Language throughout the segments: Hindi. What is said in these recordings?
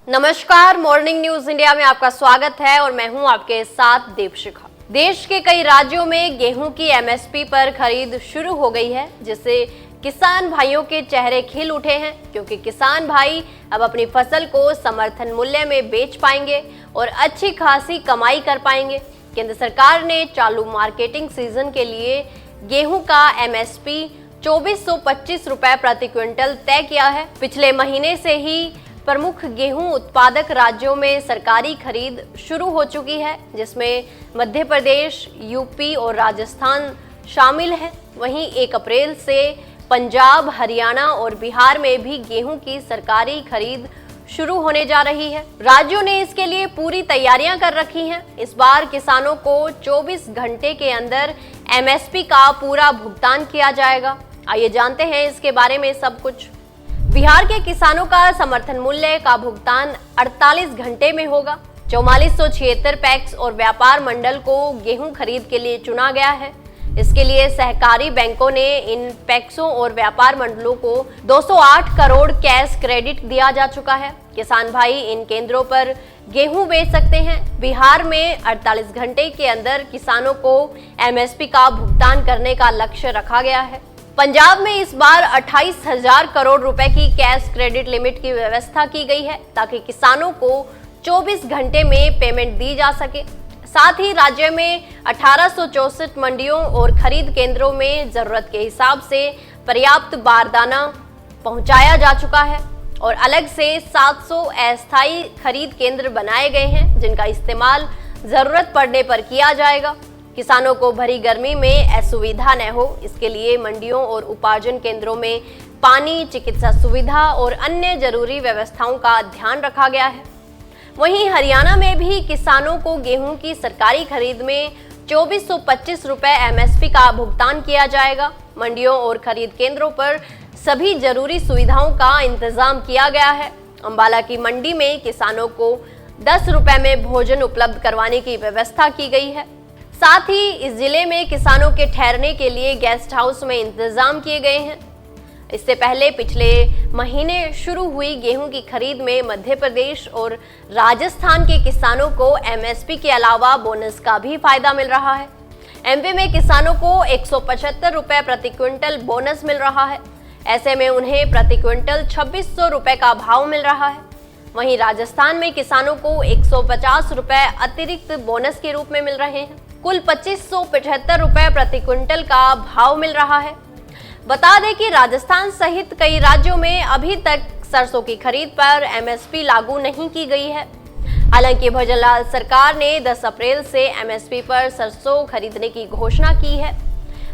नमस्कार, मॉर्निंग न्यूज इंडिया में आपका स्वागत है और मैं हूं आपके साथ देवशिखा। देश के कई राज्यों में गेहूं की एमएसपी पर खरीद शुरू हो गई है, जिससे किसान भाइयों के चेहरे खिल उठे हैं, क्योंकि किसान भाई अब अपनी फसल को समर्थन मूल्य में बेच पाएंगे और अच्छी खासी कमाई कर पाएंगे। केंद्र सरकार ने चालू मार्केटिंग सीजन के लिए गेहूं का एमएसपी 2425 रुपए प्रति क्विंटल तय किया है। पिछले महीने से ही प्रमुख गेहूं उत्पादक राज्यों में सरकारी खरीद शुरू हो चुकी है, जिसमें मध्य प्रदेश, यूपी और राजस्थान शामिल है। वहीं 1 अप्रैल से पंजाब, हरियाणा और बिहार में भी गेहूं की सरकारी खरीद शुरू होने जा रही है। राज्यों ने इसके लिए पूरी तैयारियां कर रखी हैं। इस बार किसानों को 24 घंटे के अंदर एमएसपी का पूरा भुगतान किया जाएगा। आइए जानते हैं इसके बारे में सब कुछ। बिहार के किसानों का समर्थन मूल्य का भुगतान 48 घंटे में होगा। 4476 पैक्स और व्यापार मंडल को गेहूं खरीद के लिए चुना गया है। इसके लिए सहकारी बैंकों ने इन पैक्सों और व्यापार मंडलों को 208 करोड़ कैश क्रेडिट दिया जा चुका है। किसान भाई इन केंद्रों पर गेहूं बेच सकते हैं। बिहार में 48 घंटे के अंदर किसानों को एमएसपी का भुगतान करने का लक्ष्य रखा गया है। पंजाब में इस बार 28,000 करोड़ रुपए की कैश क्रेडिट लिमिट की व्यवस्था की गई है, ताकि किसानों को 24 घंटे में पेमेंट दी जा सके। साथ ही राज्य में 1864 मंडियों और खरीद केंद्रों में जरूरत के हिसाब से पर्याप्त बारदाना पहुंचाया जा चुका है और अलग से 700 अस्थायी खरीद केंद्र बनाए गए हैं, जिनका इस्तेमाल जरूरत पड़ने पर किया जाएगा। किसानों को भरी गर्मी में असुविधा न हो, इसके लिए मंडियों और उपार्जन केंद्रों में पानी, चिकित्सा सुविधा और अन्य जरूरी व्यवस्थाओं का ध्यान रखा गया है। वहीं हरियाणा में भी किसानों को गेहूं की सरकारी खरीद में 2425 रुपए एमएसपी का भुगतान किया जाएगा। मंडियों और खरीद केंद्रों पर सभी जरूरी सुविधाओं का इंतजाम किया गया है। अंबाला की मंडी में किसानों को 10 रुपए में भोजन उपलब्ध करवाने की व्यवस्था की गई है। साथ ही इस जिले में किसानों के ठहरने के लिए गेस्ट हाउस में इंतजाम किए गए हैं। इससे पहले पिछले महीने शुरू हुई गेहूं की खरीद में मध्य प्रदेश और राजस्थान के किसानों को एमएसपी के अलावा बोनस का भी फायदा मिल रहा है। एमपी में किसानों को 175 रुपए प्रति क्विंटल बोनस मिल रहा है। ऐसे में उन्हें प्रति क्विंटल 2600 रुपए का भाव मिल रहा है। वहीं राजस्थान में किसानों को 150 रुपए अतिरिक्त बोनस के रूप में मिल रहे हैं। कुल 2575 रुपए प्रति क्विंटल का भाव मिल रहा है। बता दें कि राजस्थान सहित कई राज्यों में अभी तक सरसों की खरीद पर एमएसपी लागू नहीं की गई है। हालांकि भजनलाल सरकार ने 10 अप्रैल से एमएसपी पर सरसों खरीदने की घोषणा की है।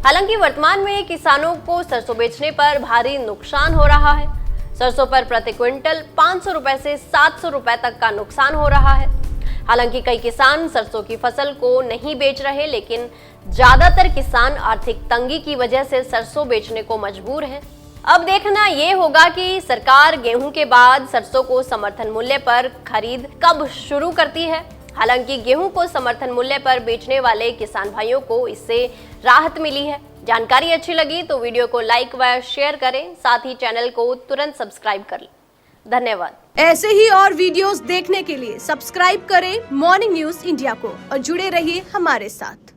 हालांकि वर्तमान में किसानों को सरसों बेचने पर भारी नुकसान हो रहा है। सरसों पर प्रति क्विंटल 500 रुपए से 700 रुपए तक का नुकसान हो रहा है। हालांकि कई किसान सरसों की फसल को नहीं बेच रहे, लेकिन ज्यादातर किसान आर्थिक तंगी की वजह से सरसों बेचने को मजबूर हैं। अब देखना ये होगा कि सरकार गेहूं के बाद सरसों को समर्थन मूल्य पर खरीद कब शुरू करती है। हालांकि गेहूं को समर्थन मूल्य पर बेचने वाले किसान भाइयों को इससे राहत मिली है। जानकारी अच्छी लगी तो वीडियो को लाइक व शेयर करें, साथ ही चैनल को तुरंत सब्सक्राइब कर लें। धन्यवाद। ऐसे ही और वीडियोस देखने के लिए सब्सक्राइब करें मॉर्निंग न्यूज इंडिया को और जुड़े रहिए हमारे साथ।